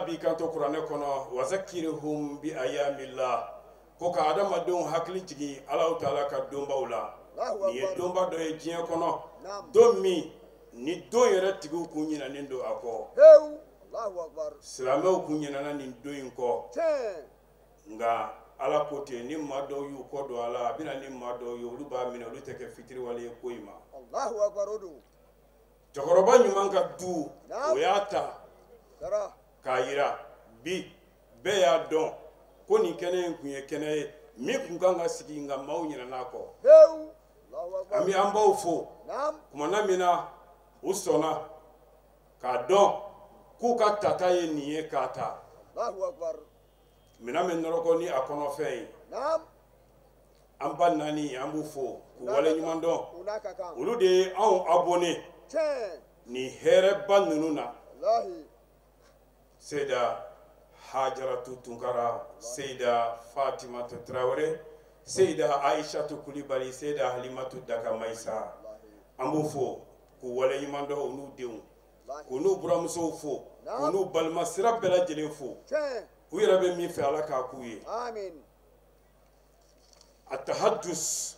b'i kanto kuranɛ kɔnɔ wazakirihum bi ayamillah ko ka adamadenw hakili jigin Alahu Taala ka donbaw la ni ye donba dɔ ye diɲɛ kɔnɔ don min ni don yɛrɛ tigiw kun ɲinɛnen don a kɔ silamɛw kun ɲinɛna nin don in kɔ nka Ala ko ten ni maa dɔw y'u kɔ don a la a bɛna ni maa dɔw ye olu b'a minɛ olu tɛ kɛ fitiriwale ye ko in ma cɛkɔrɔba ɲuman ka du o y'a ta k'a yira bi bɛɛ y'a dɔn ko nin kɛnɛ in kun ye kɛnɛ ye min kun kan ka sigi nka maaw ɲinɛna kɔ an bɛ an baw fo kumana min na u sɔnna k'a dɔn k'u ka tata ye nin ye k'a ta minɛn min nɔrɔkɔ ni a kɔnɔfɛn ye an ba naani an b'u fo k'u wale ɲuman dɔn olu de ye anw abonné nin hɛrɛba ninnu na Seyda Hajaratu Tunkara, Seyda Fatimatu Traoré, Seyda Aishatu Kulibali, Seyda Halimatu Daka Maïsa an b'u fo k'u wale ɲuman dɔn u n'u denw k'u n'u buramusow fo k'u n'u balima sira bɛɛ lajɛlen fo u yɛrɛ bɛ min fɛ Ala k'a k'u ye atahadus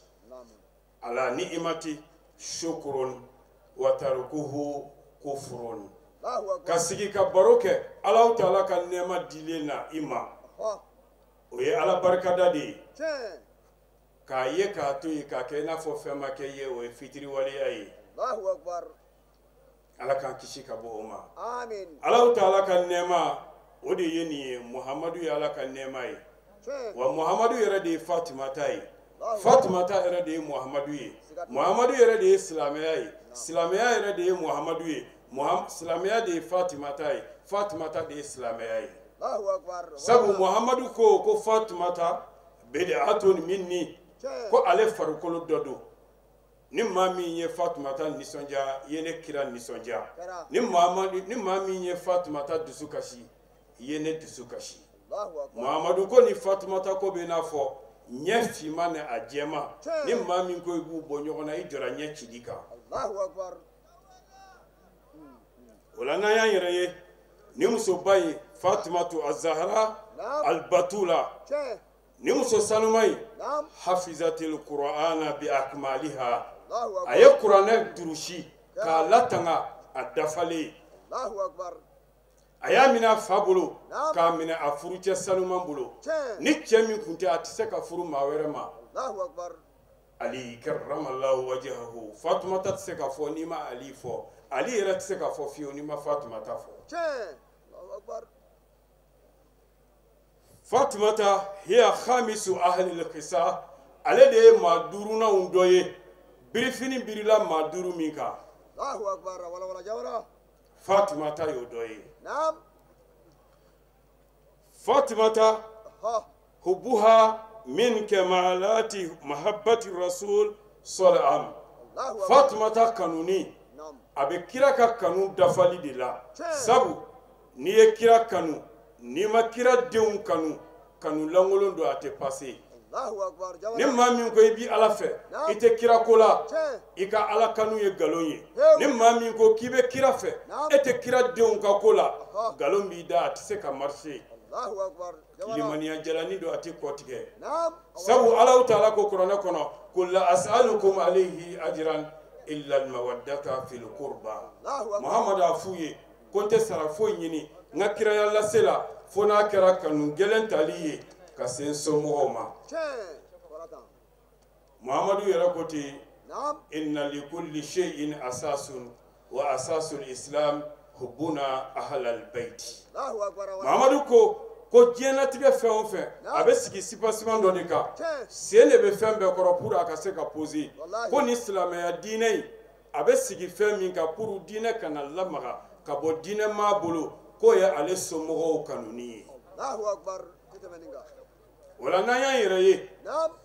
ala ni'imati shukrun wa tarkuhu kufrun ka sigi ka baro kɛ Alahu Taala ka nɛɛma dilen na i ma o ye Ala barikada de ye k'a ye k'a to yen k'a kɛ i n'a fɔ fɛn ma kɛ ye o ye fitiriwaleya ye Ala k'an kisi ka bɔ o ma Alahu Taala ka nɛɛma o de ye nin ye Muhamadu ye Ala ka nɛɛma ye wa Muhamadu yɛrɛ de ye Fatumata ye Fatumata yɛrɛ de ye Muhamadu ye Muhamadu yɛrɛ de ye silamɛya ye silamɛya yɛrɛ de ye Muhamadu ye silamɛya de ye Fatumata ye Fatumata de ye silamɛya ye sabu Muhamadu ko Fatumata bid'atun minni ko ale farikolo dɔ don ni maa min ye Fatumata nisɔndiya i ye ne kira nisɔndiya ni maa min ye Fatumata dusu kasi i ye ne dusu kasi Muhamadu ko ni Fatumata ko bɛ n'a fɔ ɲɛ finman ni a jɛma ni maa min ko i b'u bɔ ɲɔgɔn na i jɔra ɲɛ cili kan o la n'an y'an yɛrɛ ye ni musoba ye Fatumatu az-Zahra al-Batula ni muso sanuma ye hafizatil Qur'ana bi akmaliha a ye kuranɛ durusi k'a latanga a dafalen a y'a minɛ a fa bolo k'a minɛ a furucɛ sanuman bolo ni cɛ min kun tɛ a tɛ se ka furu maa wɛrɛ ma Ali karramallahu wajhahu Fatumata tɛ se ka fɔ n'i ma Ali fɔ Ali yɛrɛ tɛ se ka fɔ fiyewu n'i ma Fatumata fɔ Fatumata hiya khamisu ahli al-qisa ale de ye maa duurunan dɔ ye birifini birila maa duuru min kan Fatumata y'o dɔ ye Fatumata hubuha min kamalati mahabbati rasul sallam Fatumata kanuni a bɛ kira ka kanu dafali de la sabu n'i ye kira kanu n'i ma kira denw kanu kanu langolon don a tɛ passé ni maa min ko i b'i Ala fɛ i tɛ kira ko la i ka Ala kanu ye nkalon ye ni maa min ko k'i bɛ kira fɛ e tɛ kira denw ka ko la nkalon b'i da a tɛ se ka marcher limaniya jalani don a tɛ kɔ tigɛ sabu Alahu Taala ko kuranɛ kɔnɔ qul la as'alukum alayhi ajran illa al-mawaddata fil qurba Muhamadu a f'u ye ko n tɛ sara foyi ɲini n ka kiraya lase la fo n'a kɛra kanu gɛlɛn tali ye ka se n somɔgɔw ma Muhamadu yɛrɛ ko ten inna li kulli shay'in asasun wa asasul islam hubbuna ahlal bayt Muhamadu ko diɲɛlatigɛ fɛn o fɛn a bɛ sigi sipasiman dɔ de kan sen de bɛ fɛn bɛɛ kɔrɔ pour a ka se ka poser ko ni silamɛya diinɛ in a bɛ sigi fɛn min kan pour diinɛ kana lamaga ka bɔ diinɛ maa bolo k'o ye ale somɔgɔw kanuni ye o la n'an y'an yɛrɛ ye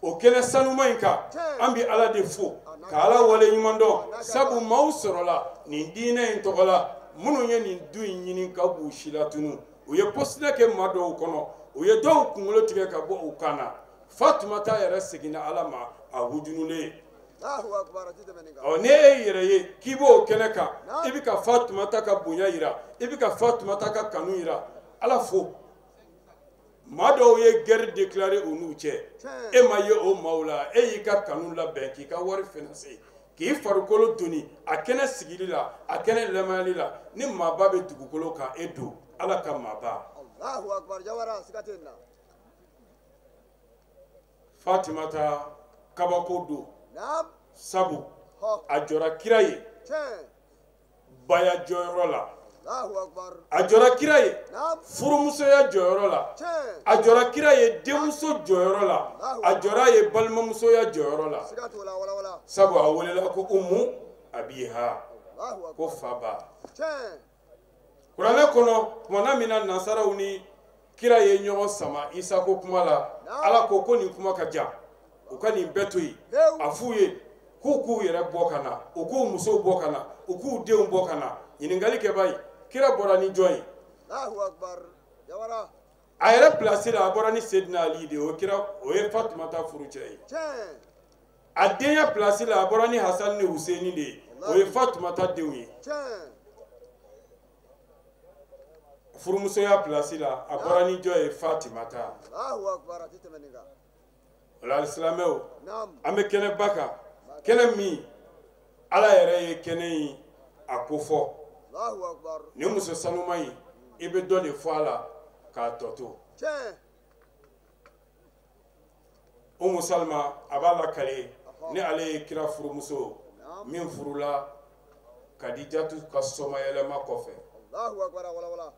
o kɛnɛ sanuma in kan an bɛ Ala de fo ka Ala wale ɲuman dɔn sabu maaw sɔrɔla nin diinɛ in tɔgɔ la minnu ye nin du in ɲini ka b'u si la tunu u ye posinɛ kɛ maa dɔw kɔnɔ u ye dɔw kunkolo tigɛ ka bɔ u kan na Fatumata yɛrɛ seginna Ala ma a hujunulen ne ye yɛrɛ ye k'i b'o kɛnɛ kan i bɛ ka Fatumata ka bonya yira i bɛ ka Fatumata ka kanu yira ala fo maa dɔw ye guerre déclarée u n'u cɛ e ma ye o maaw la e y'i ka kanu labɛn k'i ka wari financer k'i farikolo doni a kɛnɛ sigili la a kɛnɛ lɛmayali la ni maaba bɛ dugukolo kan e don ala ka maaba Allahu akbar Jawara sigatenna Fatimata kabako don naam sabu a jɔra kira ye tiɲɛ baya jɔyɔrɔ la Allahu akbar a jɔra kira ye naam furumusoya jɔyɔrɔ la tiɲɛ a jɔra kira ye denmuso jɔyɔrɔ la a jɔra a ye balimamusoya jɔyɔrɔ la sigatu la wala wala sabu a welela ko umu abiha Allahu akbar ko faba tiɲɛ kuranɛ kɔnɔ tumana min na nasaraw ni kira ye ɲɔgɔn sama isa ko kuma la ala ko nin kuma ka ja u ka nin bɛɛ to yen a f'u ye k'u k'u yɛrɛ bɔ ka na u k'u musow bɔ ka na u k'u denw bɔ ka na ɲininkali kɛ báyìí kira bɔra ni jɔn ye Allahu akbar Jawara a yɛrɛ place la a bɔra ni Seydina Ali de o kira o ye Fatumata furu cɛ ye tiɲɛ a denya place la a bɔra ni Hasan ni Huseini de ye o ye Fatumata denw ye tiɲɛ furumusoya place la a bɔra ni jɔn ye Fatimata Allahu akbar ati tɛmɛni kan o la alisilamɛw naam an bɛ kɛnɛ ba kan kɛnɛ min ala yɛrɛ ye kɛnɛ in a ko fɔ Allahu akbar ni muso sanuma in i bɛ dɔ de fɔ a la k'a tɔ to tiɲɛ Umu Salma a b'a lakale ni ale ye kira furumuso min furula Kadijatu ka somayɛlɛma kɔfɛ Allahu akbar wala wala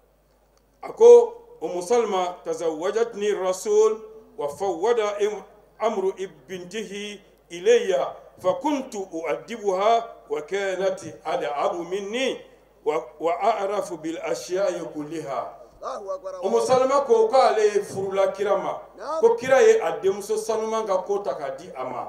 a ko Umu Salma tazawwajatni rasul wa fawwada amru ibntihi ilayya fakuntu u'addibuha wa kanat ad'abu minni wa a'rafu bil ashya'i kulliha Allahu akbar Umu Salma ko k'ale furula kira ma ko kira ye a denmuso sanuman ka ko ta k'a di a ma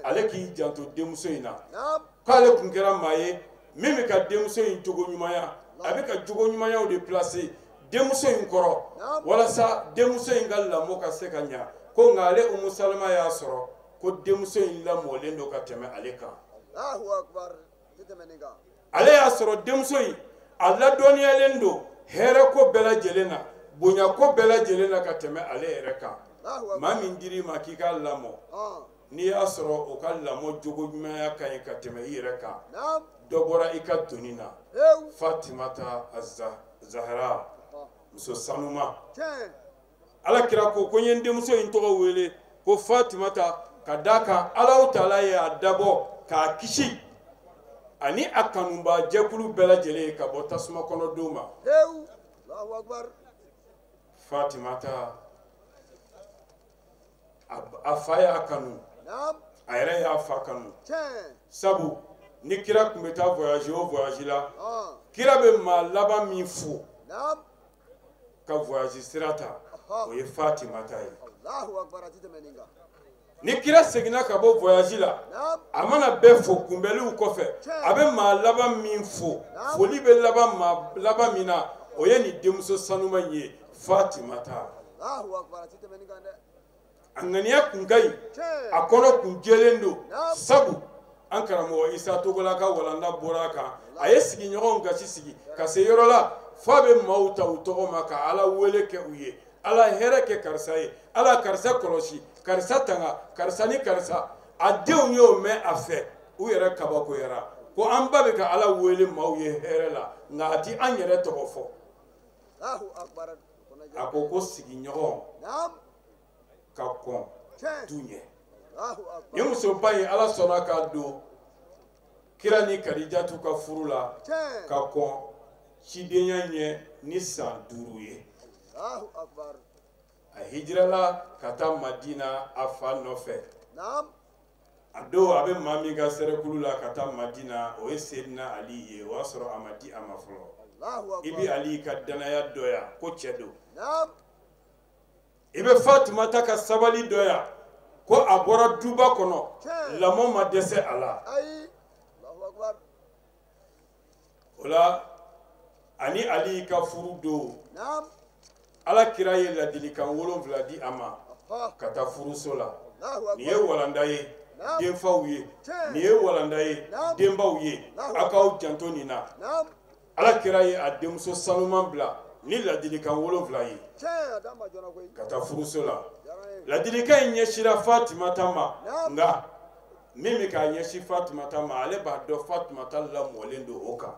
ale k'i janto denmuso in na naam k'ale kun kɛra maa ye min bɛ ka denmuso in jogo ɲumanya a bɛ ka jogo ɲumanyaw de placer denmuso in kɔrɔ walasa denmuso in ka lamɔ ka se ka ɲa ko nka ale Umu Salma y'a sɔrɔ ko denmuso in lamɔlen don ka tɛmɛ ale kan Allahu akbar ati tɛmɛni kan ale y'a sɔrɔ denmuso in a ladɔnniyalen don hɛrɛ ko bɛɛ lajɛlen na bonya ko bɛɛ lajɛlen na ka tɛmɛ ale yɛrɛ kan maa min dir'i ma k'i ka lamɔ n'i y'a sɔrɔ o ka lamɔ jogo ɲumanya ka ɲi ka tɛmɛ i yɛrɛ kan dɔ bɔra i ka doni na Fatimata Zahra muso sanuma ala kira ko n ye n denmuso in tɔgɔ wele ko Fatimata ka d'a kan Alahu Taala ye a dabɔ k'a kisi ani a kanuba jɛkulu bɛɛ lajɛlen ka bɔ tasuma kɔnɔ don ma Allahu akbar Fatimata a fa y'a kanu a yɛrɛ y'a fa kanu sabu ni kira tun bɛ taa voyage o voyage la kira bɛ maa laban min fo ka voyage sira ta o ye Fatimata ye Allahu akbar ati tɛmɛni kan ni kira seginna ka bɔ voyage la a mana bɛɛ fo kunbɛliw kɔfɛ a bɛ maa laban min fo foli bɛ laban maa laban min na o ye nin denmuso sanuma in ye Fatimata Allahu akbar ati tɛmɛni kan dɛ a ŋaniya kun ka ɲi a kɔnɔ kun jɛlen don sabu an karamɔgɔ Isa Togola ka walanda bɔra a kan a ye sigiɲɔgɔnw gasi sigi ka se yɔrɔ la f'a bɛ maaw ta u tɔgɔ ma ka Ala wele kɛ u ye Ala hɛrɛ kɛ karisa ye Ala karisa kɔlɔsi karisa tanga karisa ni karisa a denw y'o mɛn a fɛ u yɛrɛ kabakoyara ko an ba bɛ ka Ala wele maaw ye hɛrɛ la nka a ti an yɛrɛ tɔgɔ fɔ Allahu akbar a ko sigiɲɔgɔn ka kɔn du ɲɛ ni musoba in Ala sɔnna k'a don kira ni Kadijatu ka furu la ka kɔn cidenya ɲɛ ni san 5 ye Allahu akbar a hijirala ka taa Madina a fa nɔfɛ a don a bɛ maa min ka sɛrɛkulu la ka taa Madina o ye Seydina Ali ye o y'a sɔrɔ a ma di a ma fɔlɔ i bɛ Ali ka danaya dɔya ko cɛ don i bɛ Fatumata ka sabali dɔya ko a bɔra duba kɔnɔ lamɔ ma dɛsɛ a la o la ani Ali ka furu don Ala kira ye ladilikan 7 di a ma ka taa furuso la nin ye walanda ye denfaw ye nin ye walanda ye denbaw ye a k'aw janto nin na Ala kira ye a denmuso sanuman bila ni ladilikan 7 ye tiɲɛ a d'a ma joona koyi ka taa furuso la diyara n ye ladilikan in ɲɛsira Fatumata ma nka min bɛ k'a ɲɛsin Fatumata ma ale b'a dɔn Fatumata lamɔlen don o kan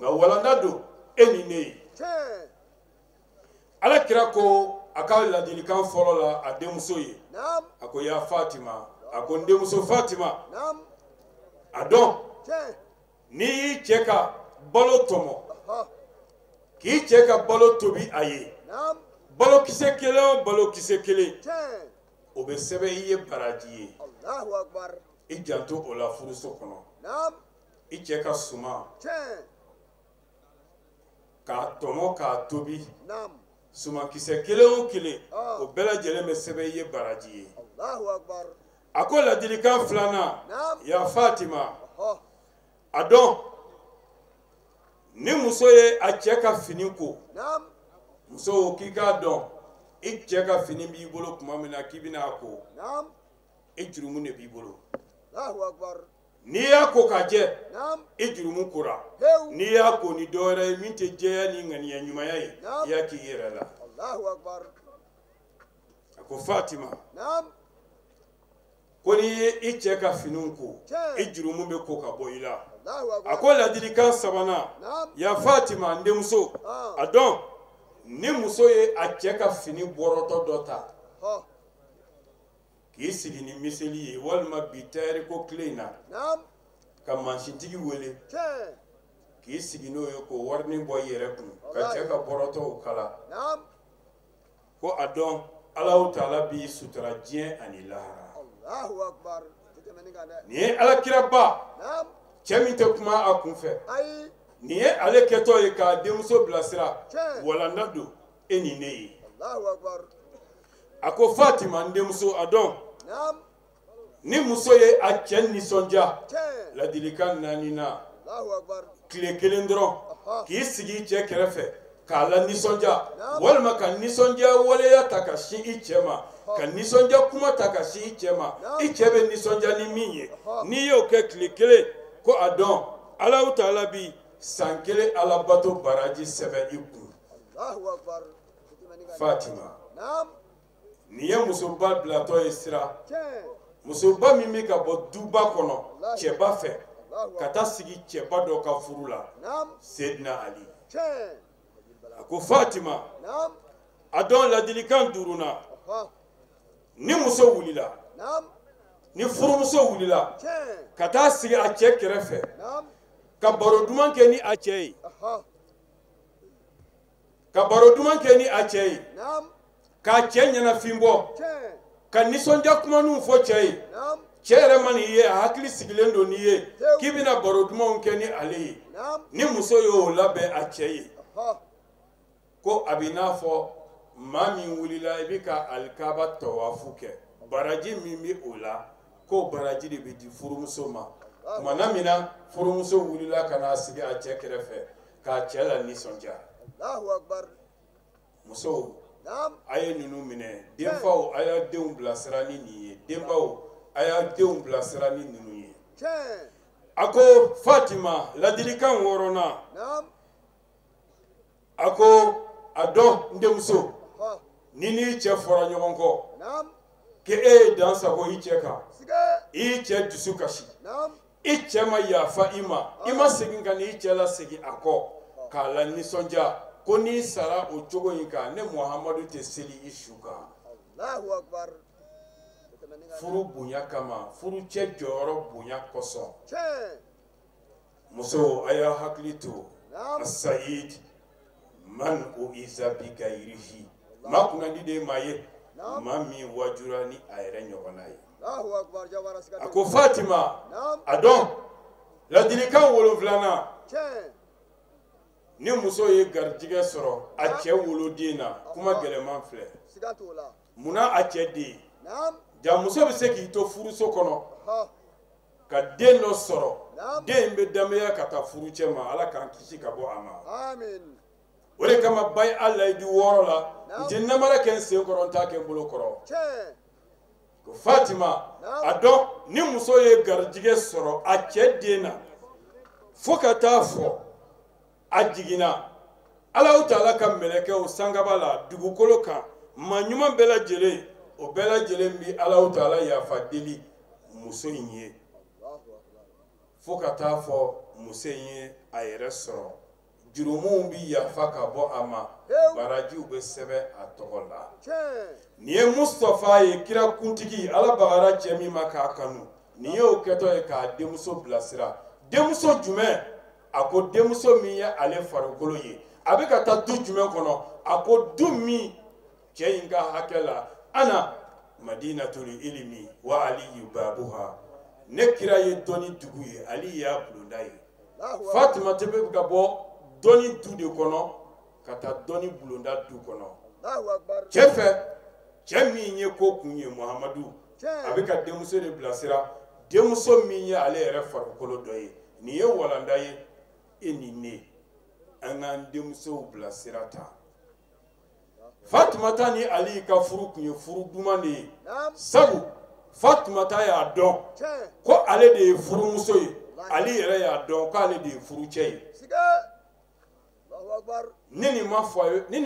nka walanda don e ni ne ye tiɲɛ Alakira ko a ka ladilikan fɔlɔ la a denmuso ye naam a ko ya Fatima a ko n denmuso Fatima naam a dɔn tiɲɛ n'i y'i cɛ ka balo tɔmɔ aha k'i cɛ ka balo tobi a ye naam balokisɛ kelen o balokisɛ kelen tiɲɛ o bɛ sɛbɛn i ye baraji ye Allahu akbar i janto o la furuso kɔnɔ naam i cɛ ka suma tiɲɛ k'a tɔmɔ k'a tobi naam sumakisɛ kelen o kelen o bɛɛ lajɛlen bɛ sɛbɛn i ye baraji ye Allahu akbar a ko ladilikan 2nan naam ya Fatima aha a dɔn ni muso ye a cɛ ka fini ko naam muso k'i k'a dɔn i cɛ ka fini b'i bolo tuma min na k'i bɛna a ko naam i jurumu de b'i bolo Allahu akbar n'i y'a ko ka jɛ naam i jurumu kora hew n'i y'a ko ni dɔwɛrɛ ye min tɛ jɛya ni ŋaniya ɲumanya ye Naam. i y'a k'i yɛrɛ la Allahu akbar a ko Fatima naam ko n'i ye i cɛ ka finiw ko Tiɲɛ. i jurumu bɛ ko ka bɔ i la Allahu a akbar ko ladilikan 3nan naam ya Fatima n denmuso Ah. a dɔn ni muso ye a cɛ ka fini bɔrɔtɔ dɔ ta ha k'i sigi ni miseli ye walima bi tayɛri ko tile in na naam ka mansintigi wele tiɲɛ k'i sigi n'o ye k'o warinin bɔ i yɛrɛ kun ka cɛ ka bɔrɔtɔw kala naam ko a dɔn Alahu Taala b'i sutura diɲɛ ani lahara Allahu akbar ti tɛmɛni kan dɛ nin ye alakiraba naam cɛ min tɛ kuma a kunfɛ ayi nin ye ale kɛtɔ ye k'a denmuso bilasira Tiɲɛ. walanda don e ni ne ye Allahu akbar a ko Fatima n denmuso a dɔn naam ni muso ye a cɛ nisɔndiya tiɲɛ ladilikan 4nan Allahu akbar tile 1 dɔrɔn Aha. k'i sigi i cɛ kɛrɛfɛ k'a la nisɔndiya Naam. walima ka nisɔndiya waleya ta ka sin i cɛ ma ka nisɔndiya kuma ta ka sin i cɛ ma Naam. i cɛ bɛ nisɔndiya ni min ye Aha. n'i y'o kɛ tile 1 ko a dɔn Alahu Taala bi san 1 alabato baraji sɛbɛn i kun Allahu akbar ti tɛmɛni kan dɛ Fatima naam nin ye musoba bilatɔ ye sira tiɲɛ musoba min bɛ ka bɔ duba kɔnɔ cɛba fɛ Allahu ka taa sigi cɛba dɔ ka furu la naam Seydina Ali tiɲɛ a ko Fatima naam a dɔn ladilikan 5nan aha ni muso wulila naam ni furumuso wulila tiɲɛ ka taa sigi a cɛ kɛrɛfɛ naam ka baro duman kɛ ni a cɛ ye aha ka baro duman kɛ ni a cɛ ye naam k'a cɛ ɲɛnafin bɔ tiɲɛ ka nisɔndiya kumaninw fɔ cɛ ye naam cɛ yɛrɛ ma nin ye a hakili sigilen don n'i ye k'i bɛna baro dumanw kɛ ni ale ye naam ni muso y'o labɛn a cɛ ye aha ko a bɛ n'a fɔ maa min wulila i bɛ ka alikaba tawafu kɛ baraji min bɛ o la k'o baraji de bɛ di furumuso ma tumana min na furumuso wulila ka n'a sigi a cɛ kɛrɛfɛ k'a cɛ la nisɔndiya Allahu akbar musow naam a ye ninnu minɛ denfaw a y'a denw bilasira ni nin ye denbaw a y'a denw bilasira ni ninnu ye tiɲɛ a ko Fatima ladilikan 6nan naam a ko a dɔn n denmuso aha ni n'i cɛ fɔra ɲɔgɔn kɔ naam k'e ye dan sago i cɛ kan sige i y'i cɛ dusu kasi naam i cɛ ma yafa i ma segin ka n'i cɛ la segin a kɔ k'a la nisɔndiya ko n'i sara o cogo in kan ne Muhamadu tɛ seli i su kan Allahu akbar ti tɛmɛni kan dɛ furu bonya kama furu cɛ jɔyɔrɔ bonya kosɔn tiɲɛ muso a y'a hakili to naam asayid man o iza bi gayirihi maa kunnandi de ye maa ye maa min wajura ni a yɛrɛ ɲɔgɔnna ye Allahu akbar jawara siga a ko Fatima naam a dɔn ladilikan 7nan tiɲɛ ni muso ye garijigɛ sɔrɔ a cɛ woloden na kuma gɛlɛman filɛ siga t'o la munna a cɛ den naam ja muso bɛ se k'i to furuso kɔnɔ aha ka den dɔ sɔrɔ Naam. den in bɛ danbeya ka taa furu cɛ ma ala k'an kisi ka bɔ a ma amin o de kama ba ye a layidu 6 la Naam. n tɛ namara kɛ n sen kɔrɔ n t'a kɛ n bolo kɔrɔ tiɲɛ ko Fatima Naam. a dɔn ni muso ye garijigɛ sɔrɔ a cɛ den na fo ka taa fɔ a jiginna Ala Ta'ala ka mɛlɛkɛw sangaba la dugukolo kan maa ɲuman bɛɛ lajɛlen o bɛɛ lajɛlen bi Ala Ta'ala yafa deli muso in ye fo ka taa fɔ muso in ye a yɛrɛ sɔrɔ jurumunw bi yafa ka bɔ a ma barajiw bɛ sɛbɛn a tɔgɔ la nin ye Mustafa ye kira kuntigi Ala bagara cɛ min ma k'a kanu nin ye o kɛtɔ ye k'a denmuso bilasira denmuso jumɛn a ko denmuso min ye ale farikolo ye a bɛ ka taa du jumɛn kɔnɔ a ko du min cɛ in ka hakɛ la ana madinatul ilmi wa aliyu babuha ne kira ye dɔnni dugu ye ali y'a bulonda ye Fatima tɛ bɛ ka bɔ dɔnni du de kɔnɔ ka taa dɔnni bulonda du kɔnɔ cɛ fɛ cɛ min ye ko kun ye Muhamadu a bɛ ka denmuso de bilasira denmuso min ye ale yɛrɛ farikolo dɔ ye nin ye walanda ye e ni ne an k'an denmusow bilasira ta Fatumata ni Ali ka furu kun ye furu duman de ye sabu Fatumata y'a dɔn ko ale de ye furumuso ye Ali yɛrɛ y'a dɔn ko ale de ye furucɛ ye ni nin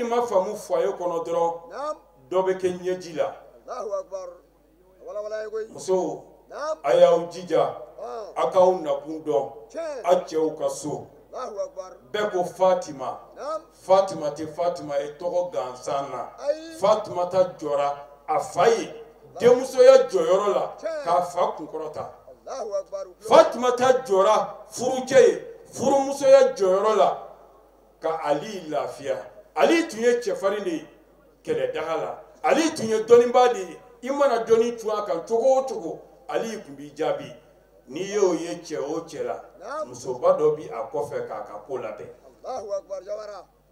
ma faamu foyer kɔnɔ dɔrɔn dɔ bɛ kɛ ɲɛji la musow a y'aw jija a k'aw nakun dɔn a cɛw ka so bɛɛ ko Fatima Fatima tɛ Fatima ye tɔgɔ gansan na Fatumata jɔra a fa ye denmusoya jɔyɔrɔ la k'a fa kunkɔrɔta Fatumata jɔra furucɛ ye furumusoya jɔyɔrɔ la ka Ali lafiya Ali tun ye cɛfarin de ye kɛlɛdaga la Ali tun ye dɔnnibaa de ye i mana dɔnni tun a kan cogo o cogo Ali tun b'i jaabi n'i y'o ye cɛ o cɛ la musoba dɔ bi a kɔfɛ k'a ka ko labɛn